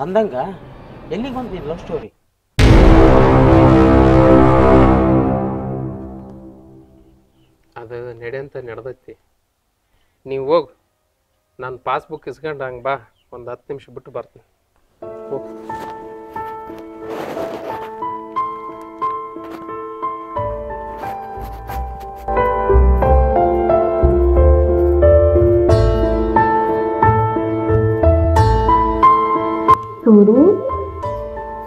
ಅಂದಂಗ ಎಲ್ಲಿಗೆ ಬಂತು ನೀನು ಲವ್ ಸ್ಟೋರಿ? ಅದು ನಡೆಯಂತ ನಡೆದೈತಿ. ನೀವು ಹೋಗು, ನಾನು ಪಾಸ್ಬುಕ್ ಇಸ್ಕೊಂಡು ಹಂಗೆ ಬಾ, ಒಂದು 10 ನಿಮಿಷ ಬಿಟ್ಟು ಬರ್ತೀನಿ. ಹೋಗು. ಸೂರಿ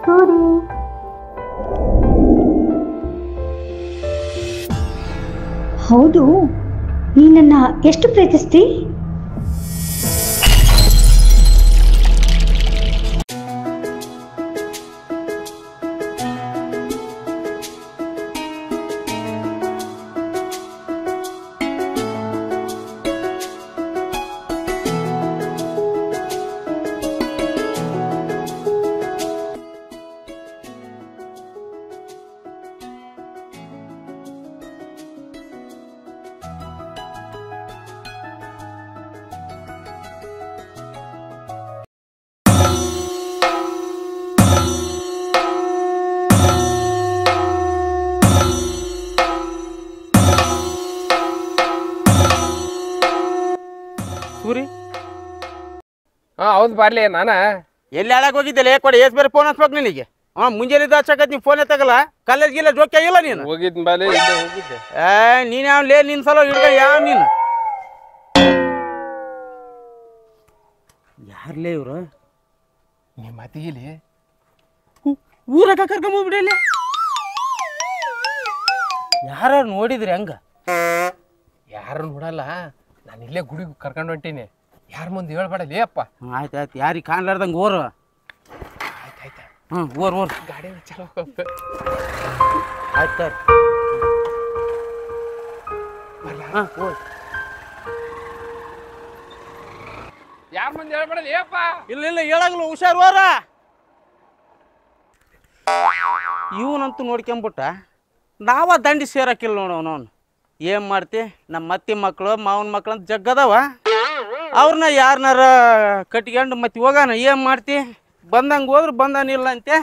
ಸೂರಿ ಹೌದು, ನೀ ನನ್ನ ಎಷ್ಟು ಪ್ರೀತಿಸ್ತಿ? ಸೂರಿ ಹೌದು ಬರ್ಲಿ. ನಾನು ಎಲ್ಲಿ ಹಾಳಾಗಿ ಹೋಗಿದ್ದೆ ಕೊಡಿ, ಎಷ್ಟು ಬೇರೆ ಫೋನ್ ಹಚ್ಬೇಕು ನಿನಗೆ? ಮುಂಜಾನೆ ಹಚ್ಚಕತ್ ನೀವು ಫೋನ್ ಎತ್ತಗಲ್ಲ, ಕಾಲೇಜ್ಗಿಲ್ಲ ಜೋಕೆ ಆಗಿಲ್ಲ ನೀನು? ಹೋಗಿದ್ದ ಬಾಲೆ ಹೋಗಿದ್ದೆ. ನೀನು ಯಾವ ಲೇ ನಿನ್ನ ಸಲ ಹಿಡ್ಕ ಯಾವ ನೀನು? ಯಾರ್ಲೇ ಇವರು? ನಿಮ್ಮ ಮತಿಗಿಲಿ ಊರಾಗ ಕರ್ಕೊಂಬೋಗ್ಬಿಡಲಿ. ಯಾರು ನೋಡಿದ್ರಿ ಹಂಗ? ಯಾರು ನೋಡಲ್ಲ, ನಾನು ಇಲ್ಲೇ ಗುಡಿಗೆ ಕರ್ಕೊಂಡು ಹೊಂಟೀನಿ. ಯಾರ ಮುಂದೆ ಹೇಳ್ಬೇಡಲಿ ಅಪ್ಪ. ಆಯ್ತು ಆಯ್ತು, ಯಾರಿಗೆ ಕಾಣ್ಲಾರ್ದಂಗೆ ಓರು. ಆಯ್ತಾಯ್ತಾ? ಓರ್ ಓರ್ ಗಾಡಿ ಚಲೋ. ಆಯ್ತು ಯಾರ ಮುಂದೆ ಹೇಳ್ಬೇಡಲಿ ಅಪ್ಪ. ಇಲ್ಲ ಇಲ್ಲ ಹೇಳಾಗಲ್ಲ, ಹುಷಾರು ಓರ. ಇವನಂತೂ ನೋಡ್ಕೊಂಬಿಟ್ಟ, ನಾವ ದಂಡಿ ಸೇರಕ್ಕಿಲ್ಲ ನೋಡವನವನು. ಏನು ಮಾಡ್ತಿ, ನಮ್ಮ ಅತ್ತಿ ಮಕ್ಕಳು ಮಾವನ ಮಕ್ಳು ಅಂತ ಜಗ್ಗದವ, ಅವ್ರನ್ನ ಯಾರನ್ನಾರ ಕಟ್ಕೊಂಡು ಮತ್ತೆ ಹೋಗೋಣ. ಏನು ಮಾಡ್ತಿ, ಬಂದಂಗೆ ಹೋದ್ರೆ ಬಂದಾನಿಲ್ಲ ಅಂತೆ,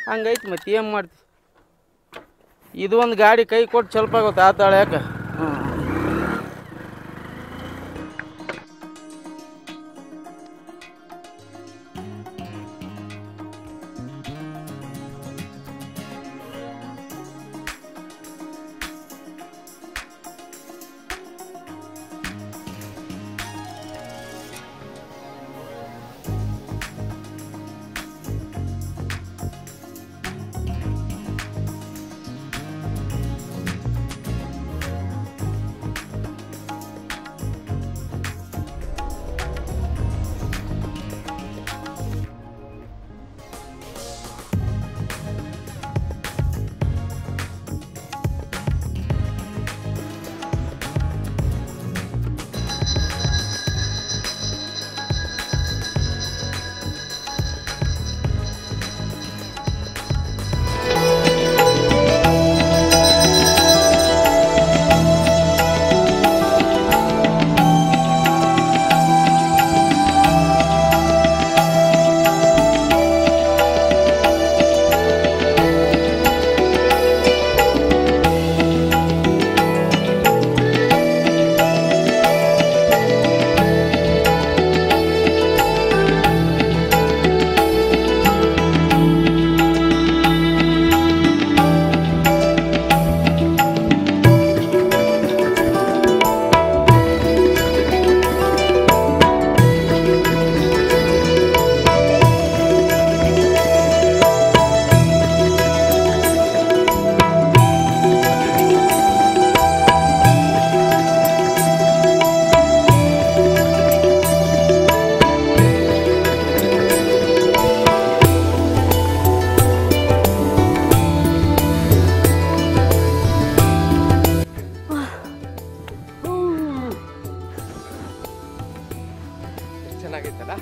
ಹಂಗೈತಿ. ಮತ್ತೆ ಏನು ಮಾಡ್ತಿ, ಇದು ಒಂದು ಗಾಡಿ ಕೈ ಕೊಟ್ಟು ಸ್ವಲ್ಪ ಆಗುತ್ತೆ ಆತಾಳೆ ಯಾಕೆ.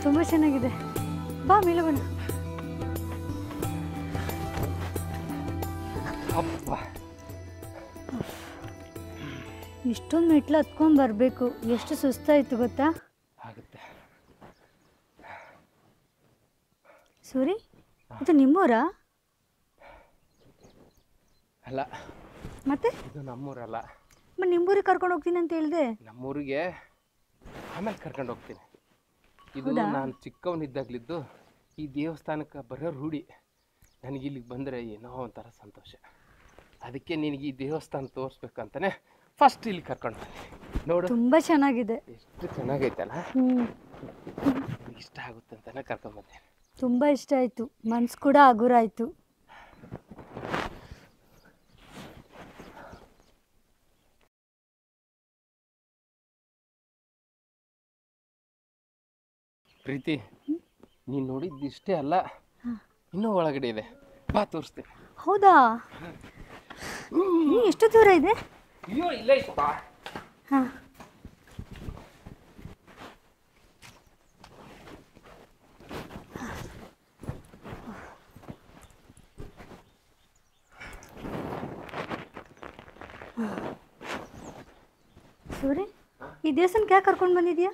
ತುಂಬಾ ಚೆನ್ನಾಗಿದೆ. ಬಾ ಮೇಲೆ ಬಣ್ಣ. ಇಷ್ಟೊಂದು ಮೆಟ್ಲು ಹತ್ಕೊಂಡ್ ಬರ್ಬೇಕು, ಎಷ್ಟು ಸುಸ್ತಾಯ್ತು ಗೊತ್ತಾ? ಆಗುತ್ತೆ. ಸೂರಿ, ಇದು ನಿಮ್ಮೂರಾ? ಅಲ್ಲ, ಮತ್ತೆ ಇದು ನಮ್ಮೂರಲ್ಲ. ನಿಮ್ಮೂರಿಗೆ ಕರ್ಕೊಂಡು ಹೋಗ್ತೀನಿ ಅಂತ ಹೇಳಿದೆ. ನಮ್ಮೂರಿಗೆ ಆಮೇಲೆ ಕರ್ಕೊಂಡು ಹೋಗ್ತೀನಿ. ಇದು ನಾನು ಚಿಕ್ಕವನಿದ್ದಾಗಲಿದ್ದು ಈ ದೇವಸ್ಥಾನಕ್ಕೆ ಬರೋ ರೂಢಿ. ನನಗೆ ಇಲ್ಲಿಗೆ ಬಂದರೆ ಏನೋ ಒಂಥರ ಸಂತೋಷ. ಅದಕ್ಕೆ ನಿನಗೆ ಈ ದೇವಸ್ಥಾನ ತೋರಿಸ್ಬೇಕಂತಾನೆ ಫಸ್ಟ್ ಇಲ್ಲಿ ಕರ್ಕೊಂಡು ಬಂದೆ. ನೋಡು, ತುಂಬ ಚೆನ್ನಾಗಿದೆ. ಎಷ್ಟು ಚೆನ್ನಾಗೈತಲ್ಲ. ಇಷ್ಟ ಆಗುತ್ತೆ ಅಂತಾನೆ ಕರ್ಕೊಂಡ್ಬಂದೆ. ತುಂಬ ಇಷ್ಟ ಆಯಿತು, ಮನ್ಸು ಕೂಡ ಹಗುರ ಆಯಿತು. ಪ್ರೀತಿ, ನೀನು ನೋಡಿದ್ದು ಇಷ್ಟೇ ಅಲ್ಲ, ಇನ್ನೂ ಒಳಗಡೆ ಇದೆ. ಬಾ ತೋರಿಸ್ತೀನಿ. ಹೌದಾ? ಎಷ್ಟು ದೂರ ಇದೆ? ಅಯ್ಯೋ, ಇಲ್ಲೇ ಇತ್ತು ಬಾ. ಹಾಂ. ಸೂರಿ, ಈ ದೇವಸ್ಥಾನಕ್ಕೆ ಯಾಕೆ ಕರ್ಕೊಂಡು ಬಂದಿದ್ಯಾ?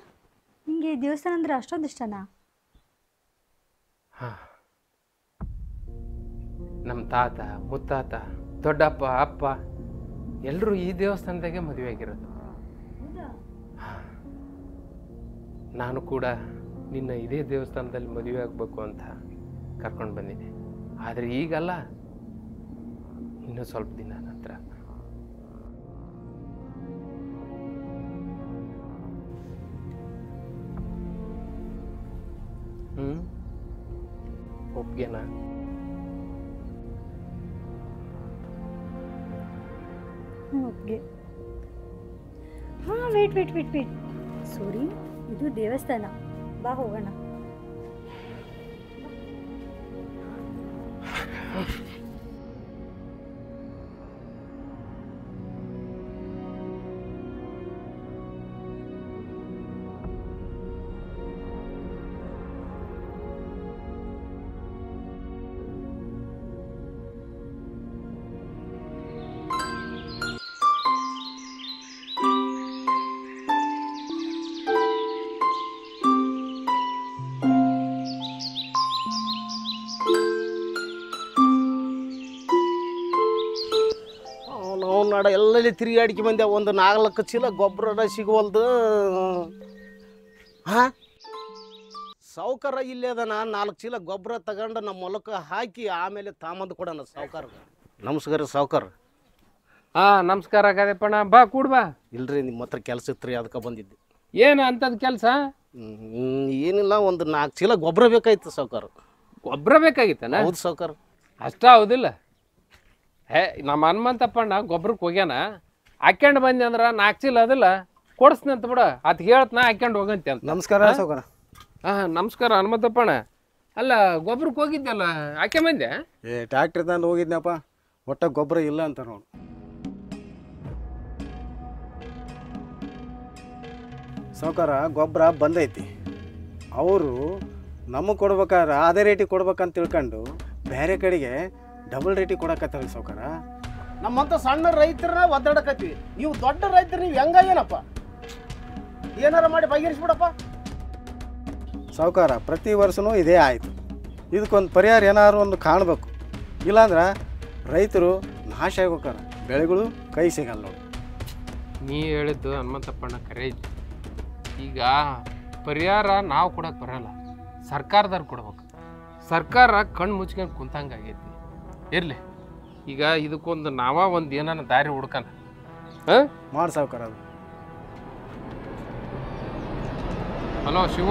ನಿಂಗೆ ಈ ದೇವಸ್ಥಾನ ಅಂದರೆ ಅಷ್ಟೊಂದು ಇಷ್ಟನಾ? ಹಾಂ, ನಮ್ಮ ತಾತ ಮುತ್ತಾತ ದೊಡ್ಡಪ್ಪ ಅಪ್ಪ ಎಲ್ಲರೂ ಈ ದೇವಸ್ಥಾನದಾಗೆ ಮದುವೆ ಆಗಿರೋದು. ನಾನು ಕೂಡ ನಿನ್ನ ಇದೇ ದೇವಸ್ಥಾನದಲ್ಲಿ ಮದುವೆ ಆಗಬೇಕು ಅಂತ ಕರ್ಕೊಂಡು ಬಂದಿದ್ದೆ. ಆದರೆ ಈಗಲ್ಲ, ಇನ್ನೂ ಸ್ವಲ್ಪ ದಿನ ನಂತರ. ಒಪ್ಗೆನಾ? ಓಕೆ. ಹಾಂ, ವೇಟ್. ಸೂರಿ, ಇದು ದೇವಸ್ಥಾನ. ಬಾ ಹೋಗೋಣ. ನಾವು ನಾಡ ಎಲ್ಲೆಲ್ಲಿ ತಿರುಗಾಡಿಕೆ ಬಂದೆ. ಒಂದು 4 ಚೀಲ ಗೊಬ್ಬರ ಸಿಗುವಲ್ದು. ಹಾಂ, ಸಾವುಕಾರ ಇಲ್ಲೇ ಅದ. 4 ಚೀಲ ಗೊಬ್ಬರ ತಗೊಂಡು ನಮ್ಮ ಹೊಲಕ್ಕೆ ಹಾಕಿ ಆಮೇಲೆ ತಾಮಂದು ಕೊಡೋಣ ಸಾವುಕಾರ. ನಮಸ್ಕಾರ ಸಾವುಕಾರ. ಹಾಂ, ನಮಸ್ಕಾರ ಗದೆಪ್ಪಣ್ಣ. ಬಾ ಕೂಡ್ ಬಾ. ಇಲ್ರಿ, ನಿಮ್ಮ ಹತ್ರ ಕೆಲಸ ಇತ್ತು ರೀ, ಅದಕ್ಕೆ ಬಂದಿದ್ದೆ. ಏನು ಅಂಥದ್ದು ಕೆಲಸ? ಏನಿಲ್ಲ, ಒಂದು 4 ಚೀಲ ಗೊಬ್ಬರ ಬೇಕಾಯ್ತು ಸಾವುಕಾರ. ಗೊಬ್ಬರ ಬೇಕಾಗಿತ್ತನ? ಹೌದು ಸಾವುಕಾರ. ಅಷ್ಟ ಹೌದಿಲ್ಲ? ನಮ್ಮ ಹನುಮಂತಪ್ಪಣ್ಣ ಗೊಬ್ಬರಕ್ಕೆ ಹೋಗ್ಯಾನ. ಹಾಕ್ಯಂಡು ಬಂದೆ ಅಂದ್ರೆ 4 ಚೀಲ ಅದಿಲ್ಲ ಕೊಡಿಸ್ತೀನಿ ಅಂತ ಬಿಡ. ಅದು ಹೇಳ್ತನ ಹಾಕ್ಯಂಡು ಹೋಗಂತೆ ಅಂತ. ನಮಸ್ಕಾರ ಸಾವುಕಾರ. ಹಾಂ, ನಮಸ್ಕಾರ ಹನುಮಂತಪ್ಪಣ್ಣ. ಅಲ್ಲ, ಗೊಬ್ಬರಕ್ಕೆ ಹೋಗಿದ್ದಲ್ಲ, ಹಾಕೆ ಬಂದೆ? ಟ್ಯಾಕ್ಟ್ರಿ ತಂದು ಹೋಗಿದ್ನಪ್ಪ, ಒಟ್ಟ ಗೊಬ್ಬರ ಇಲ್ಲ ಅಂತ ನೋಡು. ಸಾವುಕಾರ, ಗೊಬ್ಬರ ಬಂದೈತಿ. ಅವರು ನಮಗೆ ಕೊಡ್ಬೇಕಾದ್ರೆ ಅದೇ ರೇಟಿಗೆ ಕೊಡ್ಬೇಕಂತ ತಿಳ್ಕೊಂಡು ಬೇರೆ ಕಡೆಗೆ ಡಬಲ್ ರೇಟಿಗೆ ಕೊಡಕತ್ತಾರ ಸಾವುಕಾರ. ನಮ್ಮಂತ ಸಣ್ಣ ರೈತರನ್ನ ಒದ್ದಾಡಕತ್ತೀವಿ. ನೀವು ದೊಡ್ಡ ರೈತರು, ನೀವು ಹೆಂಗಾಗೇನಪ್ಪ? ಏನಾರ ಮಾಡಿ ಬಗೆಹರಿಸ್ಬಿಡಪ್ಪ. ಸಾವುಕಾರ, ಪ್ರತಿ ವರ್ಷವೂ ಇದೇ ಆಯಿತು. ಇದಕ್ಕೊಂದು ಪರಿಹಾರ ಏನಾದ್ರು ಒಂದು ಕಾಣಬೇಕು. ಇಲ್ಲಾಂದ್ರೆ ರೈತರು ನಾಶ ಆಗ್ಬೇಕಾರ, ಬೆಳೆಗಳು ಕೈ ಸಿಗಲ್ಲ ನೋಡಿ. ನೀ ಹೇಳಿದ್ದು ಹನುಮಂತಪ್ಪಣ್ಣ ಕರೆ ಐತಿ. ಈಗ ಪರಿಹಾರ ನಾವು ಕೊಡಕ್ಕೆ ಬರಲ್ಲ, ಸರ್ಕಾರದವ್ರು ಕೊಡ್ಬೇಕು. ಸರ್ಕಾರ ಕಣ್ಣು ಮುಚ್ಕೊಂಡು ಕುಂತಂಗಾಗೈತಿ. ಇರಲಿ, ಈಗ ಇದಕ್ಕೊಂದು ಒಂದು ಏನಾನ ದಾರಿ ಹುಡ್ಕಣ. ಹಾಂ, ಮಾಡಿ ಸಾವುಕಾರ. ಅದು ಹಲೋ ಶಿವ.